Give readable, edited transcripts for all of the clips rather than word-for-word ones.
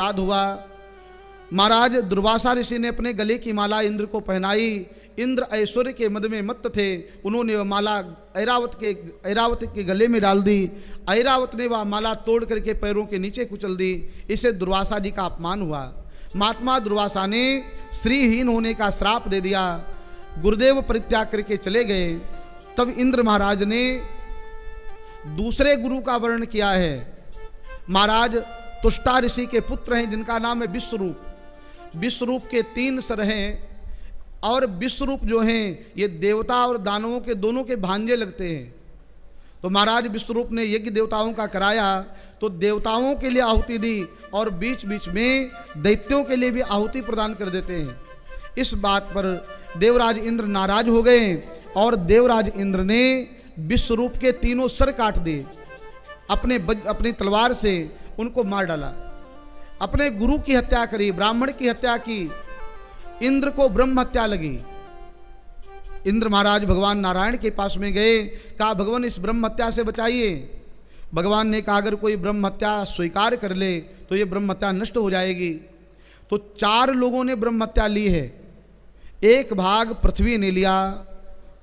अपराध हुआ। महाराज दुर्वासा ऋषि ने अपने गले की माला इंद्र को पहनाई। इंद्र ऐश्वर्य के मद में मत्त थे, उन्होंने वह माला ऐरावत के गले में डाल दी। ऐरावत ने वह माला तोड़ करके पैरों के नीचे कुचल दी। इससे दुर्वासा जी का अपमान हुआ। महात्मा दुर्वासा ने स्त्रीहीन होने का श्राप दे दिया। गुरुदेव परित्याग करके चले गए। तब इंद्र महाराज ने दूसरे गुरु का वर्णन किया है। महाराज तुष्टा ऋषि के पुत्र हैं जिनका नाम है विश्वरूप। विश्वरूप के 3 सर हैं और विश्वरूप जो हैं ये देवता और दानवों के दोनों के भांजे लगते हैं। तो महाराज विश्वरूप ने यज्ञ देवताओं का कराया तो देवताओं के लिए आहुति दी और बीच बीच में दैत्यों के लिए भी आहुति प्रदान कर देते हैं। इस बात पर देवराज इंद्र नाराज हो गए और देवराज इंद्र ने विश्वरूप के 3 सर काट दिए। अपनी तलवार से उनको मार डाला। अपने गुरु की हत्या करी, ब्राह्मण की हत्या की। इंद्र को ब्रह्म हत्या लगी। इंद्र महाराज भगवान नारायण के पास में गए, कहा भगवान इस ब्रह्म हत्या से बचाइए। भगवान ने कहा अगर कोई ब्रह्म हत्या स्वीकार कर ले तो ये ब्रह्म हत्या नष्ट हो जाएगी। तो 4 लोगों ने ब्रह्म हत्या ली है। एक भाग पृथ्वी ने लिया।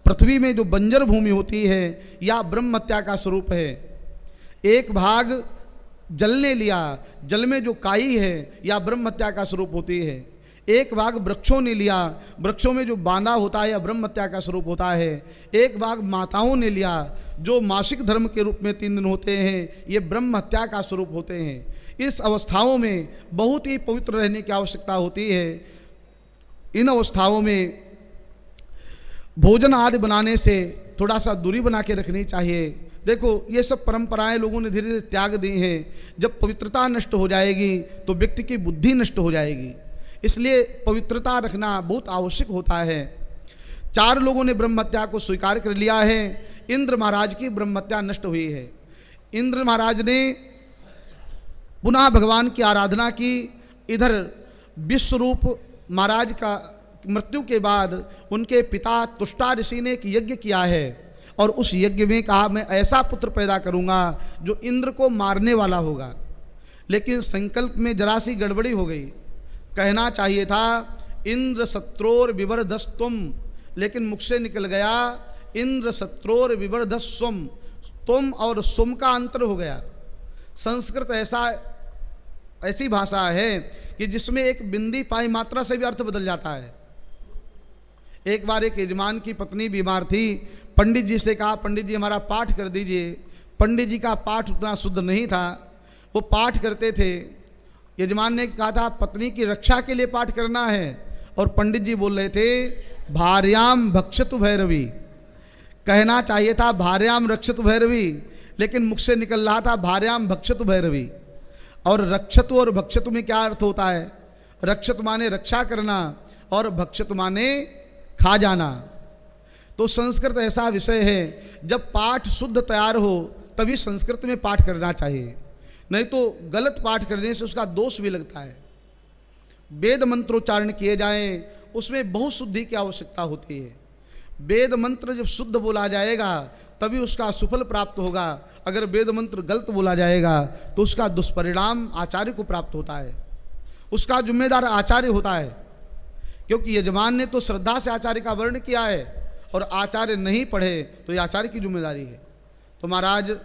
पृथ्वी में जो बंजर भूमि होती है या ब्रह्म हत्या का स्वरूप है। एक भाग जल ने लिया, जल में जो काई है या ब्रह्म हत्या का स्वरूप होती है। एक भाग वृक्षों ने लिया, वृक्षों में जो बांधा होता है या ब्रह्म हत्या का स्वरूप होता है। एक भाग माताओं ने लिया, जो मासिक धर्म के रूप में 3 दिन होते हैं, ये ब्रह्म हत्या का स्वरूप होते हैं। इस अवस्थाओं में बहुत ही पवित्र रहने की आवश्यकता होती है। इन अवस्थाओं में भोजन आदि बनाने से थोड़ा सा दूरी बना के रखनी चाहिए। देखो ये सब परंपराएं लोगों ने धीरे धीरे त्याग दी हैं। जब पवित्रता नष्ट हो जाएगी तो व्यक्ति की बुद्धि नष्ट हो जाएगी। इसलिए पवित्रता रखना बहुत आवश्यक होता है। 4 लोगों ने ब्रह्म हत्या को स्वीकार कर लिया है। इंद्र महाराज की ब्रह्म हत्या नष्ट हुई है। इंद्र महाराज ने पुनः भगवान की आराधना की। इधर विश्वरूप महाराज का मृत्यु के बाद उनके पिता तुष्टा ऋषि ने एक यज्ञ किया है और उस यज्ञ में कहा मैं ऐसा पुत्र पैदा करूंगा जो इंद्र को मारने वाला होगा। लेकिन संकल्प में जरा सी गड़बड़ी हो गई। कहना चाहिए था इंद्र शत्रोर विवर्धस्त्वम, लेकिन मुख से निकल गया इंद्र शत्रोर विवर्धस्वम। तुम और सुम का अंतर हो गया। संस्कृत ऐसी भाषा है कि जिसमें एक बिंदी पाई मात्रा से भी अर्थ बदल जाता है। एक बार एक यजमान की पत्नी बीमार थी। पंडित जी से कहा पंडित जी हमारा पाठ कर दीजिए। पंडित जी का पाठ उतना शुद्ध नहीं था, वो पाठ करते थे। यजमान ने कहा था पत्नी की रक्षा के लिए पाठ करना है और पंडित जी बोल रहे थे भार्याम भक्षतु भैरवी। कहना चाहिए था भार्याम रक्षतु भैरवी, लेकिन मुख से निकल रहा था भार्याम भक्षतु भैरवी। और रक्षतु और भक्षतु में क्या अर्थ होता है? रक्षत माने रक्षा करना और भक्षत माने खा जाना। तो संस्कृत ऐसा विषय है जब पाठ शुद्ध तैयार हो तभी संस्कृत में पाठ करना चाहिए, नहीं तो गलत पाठ करने से उसका दोष भी लगता है। वेद मंत्रोच्चारण किए जाएं उसमें बहुत शुद्धि की आवश्यकता होती है। वेद मंत्र जब शुद्ध बोला जाएगा तभी उसका सुफल प्राप्त होगा। अगर वेद मंत्र गलत बोला जाएगा तो उसका दुष्परिणाम आचार्य को प्राप्त होता है। उसका जिम्मेदार आचार्य होता है, क्योंकि यजमान ने तो श्रद्धा से आचार्य का वर्ण किया है और आचार्य नहीं पढ़े तो ये आचार्य की जिम्मेदारी है। तो महाराज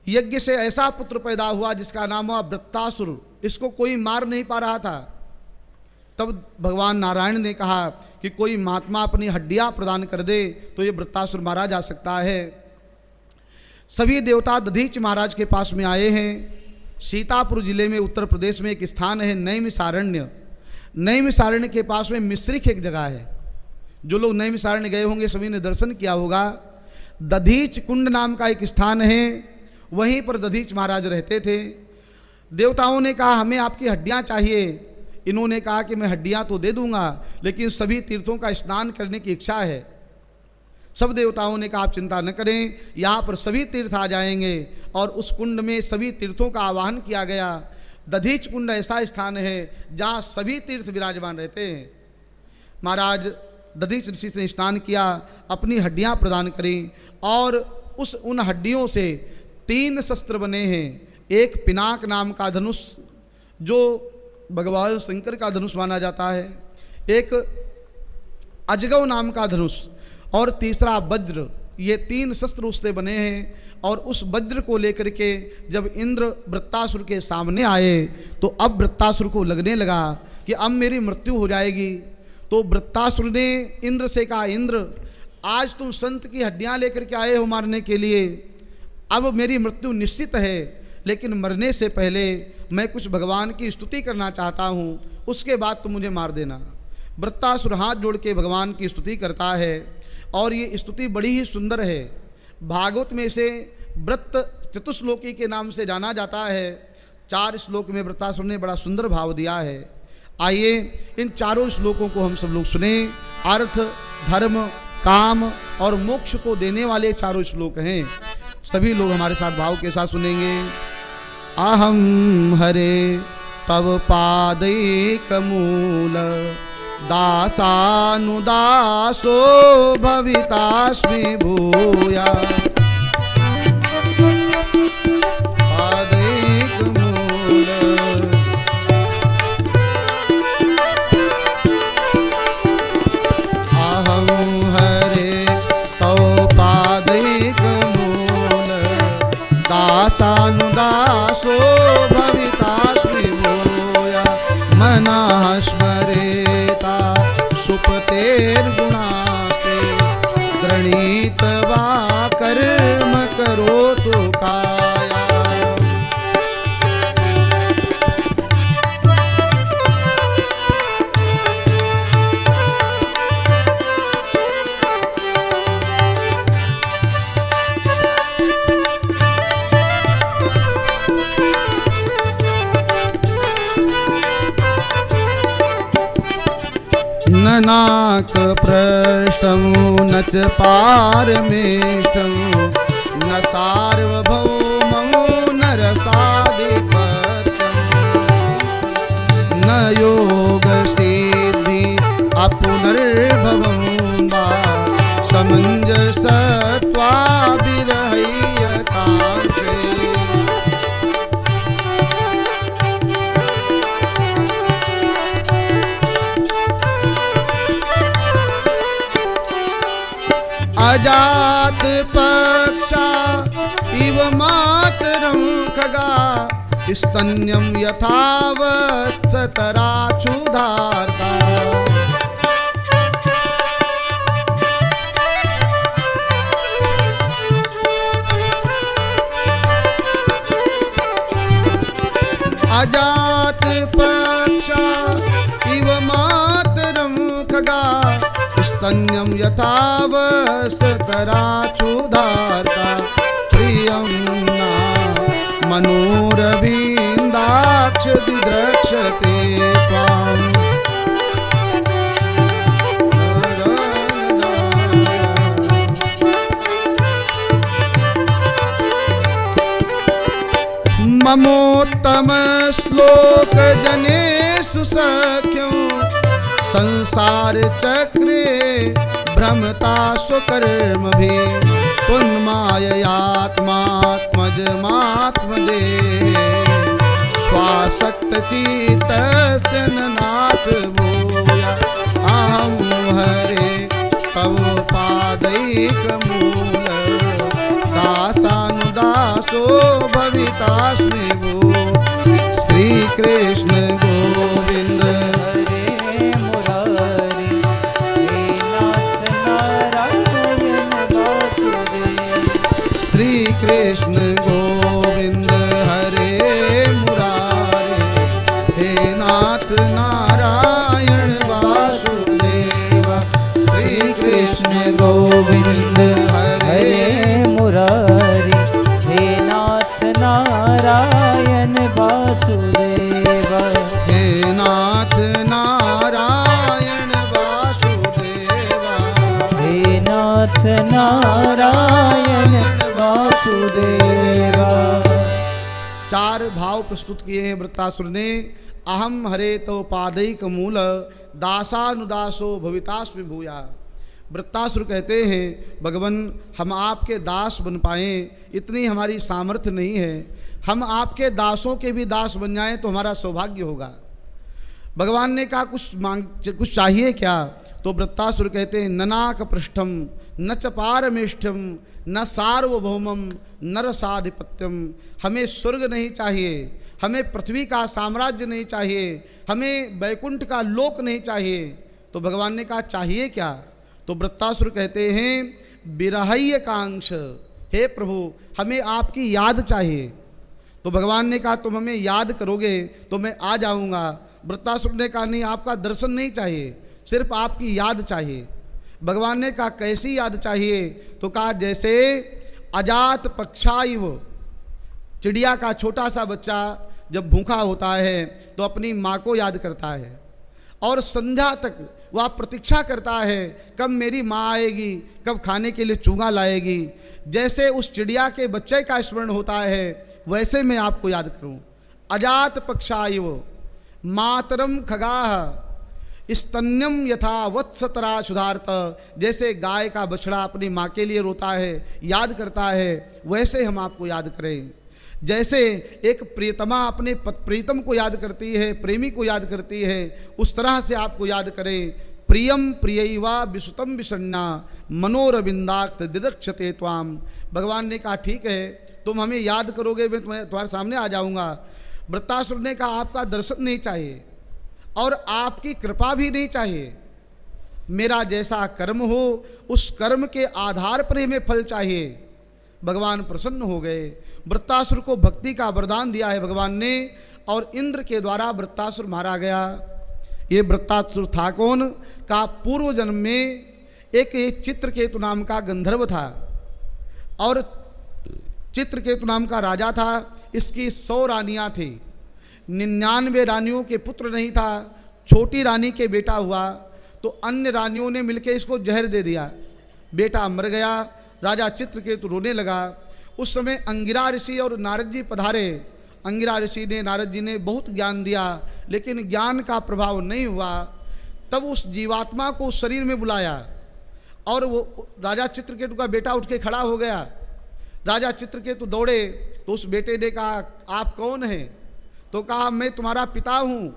यज्ञ से ऐसा पुत्र पैदा हुआ जिसका नाम हुआ वृत्तासुर। इसको कोई मार नहीं पा रहा था। तब भगवान नारायण ने कहा कि कोई महात्मा अपनी हड्डियां प्रदान कर दे तो ये वृत्तासुर मारा जा सकता है। सभी देवता दधीच महाराज के पास में आए हैं। सीतापुर जिले में उत्तर प्रदेश में एक स्थान है नैमिषारण्य। नैमिषारण्य के पास में मिश्रिक एक जगह है। जो लोग नैमिषारण्य गए होंगे सभी ने दर्शन किया होगा। दधीच कुंड नाम का एक स्थान है, वहीं पर दधीच महाराज रहते थे। देवताओं ने कहा हमें आपकी हड्डियां चाहिए। इन्होंने कहा कि मैं हड्डियां तो दे दूंगा, लेकिन सभी तीर्थों का स्नान करने की इच्छा है। सब देवताओं ने कहा आप चिंता न करें, यहाँ पर सभी तीर्थ आ जाएंगे। और उस कुंड में सभी तीर्थों का आवाहन किया गया। दधीच कुंड ऐसा स्थान है जहाँ सभी तीर्थ विराजमान रहते हैं। महाराज दधीच ऋषि से स्नान किया, अपनी हड्डियां प्रदान करी और उन हड्डियों से 3 शस्त्र बने हैं। एक पिनाक नाम का धनुष जो भगवान शंकर का धनुष माना जाता है, एक अजगव नाम का धनुष और तीसरा वज्र, ये 3 शस्त्र उससे बने हैं। और उस वज्र को लेकर के जब इंद्र वृत्तासुर के सामने आए तो अब वृत्तासुर को लगने लगा कि अब मेरी मृत्यु हो जाएगी। तो वृत्तासुर ने इंद्र से कहा, इंद्र आज तुम संत की हड्डियां लेकर के आए हो मारने के लिए, अब मेरी मृत्यु निश्चित है, लेकिन मरने से पहले मैं कुछ भगवान की स्तुति करना चाहता हूँ, उसके बाद तुम मुझे मार देना। वृत्तासुर हाथ जोड़ के भगवान की स्तुति करता है और ये स्तुति बड़ी ही सुंदर है। भागवत में इसे व्रत चतुश्लोकी के नाम से जाना जाता है। 4 श्लोक में वृत्तासुर ने बड़ा सुंदर भाव दिया है। आइए इन चारों श्लोकों को हम सब लोग सुने। अर्थ, धर्म, काम और मोक्ष को देने वाले चारों श्लोक हैं। सभी लोग हमारे साथ भाव के साथ सुनेंगे। अहम हरे तव पादैकमूल दासानुदासो भवितास्मि भूया। पादैकमूल अहं हरे तव पादैकमूल दासानुदासो भवितास्मि भूया। मनः स्मरेता सुपतेर्गुणास्ते गृणीत्वा कर्म करोतु काया। न नाक पृष्ठमु न च पारमेष्ठमु न सार्वभौममु न रसाधिपत्यमु न योगसिद्धि अपुनर्भवं वा समञ्जसत्वाभिरहय्यकाङ्क्षे। अजात पक्षा इव मातरं खगा स्तन्यं यथावत् सतराचुधार्ता। अजात पक्षा इव मातरं खगा स्तन्यं यथावस्तराचुधार्ता। प्रियं न मनोरविन्दाक्ष दिद्रक्षते त्वाम्। ममोत्तम श्लोक जनेषु सख्यं संसार चक्रे भ्रमता स्वकर्मभि तुन्माययात्मात्मजमात्मदेहे स्वासक्त चित्तस्य नाथ भूया। अहं हरे तव पादैकमूल दासानुदासो भवितास्मि भू। श्री कृष्ण गोविंद श्री कृष्ण गोविंद हरे मुरारे हे नाथ नारायण वासुदेव। श्री कृष्ण गोविंद हरे मुरारी हे नाथ नारायण वासुदेव। हे नाथ नारायण वासुदेव। हे नाथ नारायण वासुदेवा। 4 भाव प्रस्तुत किए हैं वृत्तासुर ने। अहम हरे तो पादैकमूल दासानुदासो भवितास्मि भूया। वृत्तासुर कहते हैं, भगवान हम आपके दास बन पाएं इतनी हमारी सामर्थ्य नहीं है, हम आपके दासों के भी दास बन जाएं तो हमारा सौभाग्य होगा। भगवान ने कहा कुछ चाहिए क्या? तो वृत्तासुर कहते हैं ननाक पृष्ठम न च पारमेष्ठ्यम न सार्वभौमम न रसाधिपत्यम। हमें स्वर्ग नहीं चाहिए, हमें पृथ्वी का साम्राज्य नहीं चाहिए, हमें वैकुंठ का लोक नहीं चाहिए। तो भगवान ने कहा चाहिए क्या? तो वृत्तासुर कहते हैं विरहय कांक्ष, हे प्रभु हमें आपकी याद चाहिए। तो भगवान ने कहा तुम हमें याद करोगे तो मैं आ जाऊंगा। वृत्तासुर ने कहा नहीं, आपका दर्शन नहीं चाहिए, सिर्फ आपकी याद चाहिए। भगवान ने कहा कैसी याद चाहिए? तो कहा जैसे अजात पक्षाइव, चिड़िया का छोटा सा बच्चा जब भूखा होता है तो अपनी माँ को याद करता है और संध्या तक वह प्रतीक्षा करता है कब मेरी माँ आएगी, कब खाने के लिए चूंगा लाएगी। जैसे उस चिड़िया के बच्चे का स्मरण होता है वैसे मैं आपको याद करूं। अजात पक्षाइव मातरम खगाह स्तन्यम यथा वत्सतरा सुधार्थ, जैसे गाय का बछड़ा अपनी माँ के लिए रोता है, याद करता है, वैसे हम आपको याद करें। जैसे एक प्रियतमा अपने प्रीतम को याद करती है, प्रेमी को याद करती है, उस तरह से आपको याद करें। प्रियम प्रियवा विसुतम विषण्णा मनोरविंदाक्त दिदक्षते त्वाम। भगवान ने कहा ठीक है तुम हमें याद करोगे, मैं तुम्हारे सामने आ जाऊंगा। वृत्तासुर ने कहा आपका दर्शन नहीं चाहिए और आपकी कृपा भी नहीं चाहिए, मेरा जैसा कर्म हो उस कर्म के आधार पर हमें फल चाहिए। भगवान प्रसन्न हो गए, वृत्तासुर को भक्ति का वरदान दिया है भगवान ने और इंद्र के द्वारा वृत्तासुर मारा गया। ये वृत्तासुर था कौन? का पूर्व जन्म में एक चित्रकेतु नाम का गंधर्व था और चित्रकेतु नाम का राजा था। इसकी 100 रानियां थी, 99 रानियों के पुत्र नहीं था। छोटी रानी के बेटा हुआ तो अन्य रानियों ने मिलकर इसको जहर दे दिया, बेटा मर गया। राजा चित्रकेतु रोने लगा। उस समय अंगिरा ऋषि और नारद जी पधारे। अंगिरा ऋषि ने नारद जी ने बहुत ज्ञान दिया लेकिन ज्ञान का प्रभाव नहीं हुआ। तब उस जीवात्मा को उस शरीर में बुलाया और वो राजा चित्रकेतु का बेटा उठ के खड़ा हो गया। राजा चित्रकेतु दौड़े तो उस बेटे ने कहा आप कौन हैं? तो कहा मैं तुम्हारा पिता हूँ।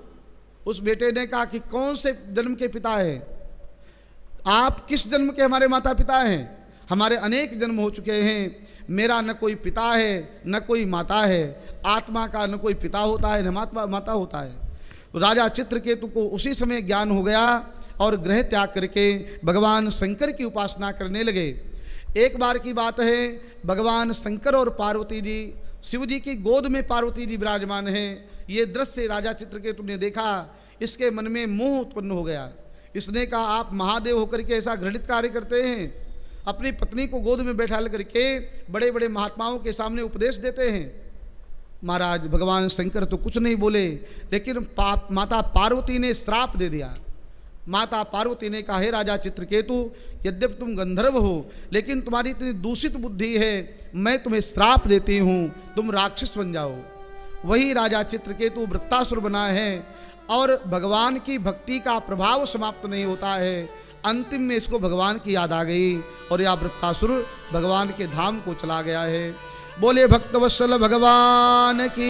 उस बेटे ने कहा कि कौन से जन्म के पिता है? आप किस जन्म के हमारे माता पिता हैं? हमारे अनेक जन्म हो चुके हैं, मेरा न कोई पिता है न कोई माता है। आत्मा का न कोई पिता होता है न माता होता है। तो राजा चित्रकेतु को उसी समय ज्ञान हो गया और ग्रह त्याग करके भगवान शंकर की उपासना करने लगे। एक बार की बात है, भगवान शंकर और पार्वती जी, शिव जी की गोद में पार्वती जी विराजमान हैं। ये दृश्य राजा चित्रकेतु ने देखा, इसके मन में मोह उत्पन्न हो गया। इसने कहा आप महादेव होकर के ऐसा घृणित कार्य करते हैं, अपनी पत्नी को गोद में बैठा करके बड़े बड़े महात्माओं के सामने उपदेश देते हैं। महाराज भगवान शंकर तो कुछ नहीं बोले, लेकिन माता पार्वती ने श्राप दे दिया। माता पार्वती ने कहा हे राजा चित्रकेतु, यद्यपि तुम गंधर्व हो लेकिन तुम्हारी इतनी दूषित बुद्धि है, मैं तुम्हें श्राप देती हूँ, तुम राक्षस बन जाओ। वही राजा चित्रकेतु वृत्तासुर बना है और भगवान की भक्ति का प्रभाव समाप्त नहीं होता है। अंतिम में इसको भगवान की याद आ गई और यह वृत्तासुर भगवान के धाम को चला गया है। बोले भक्तवत्सल भगवान की।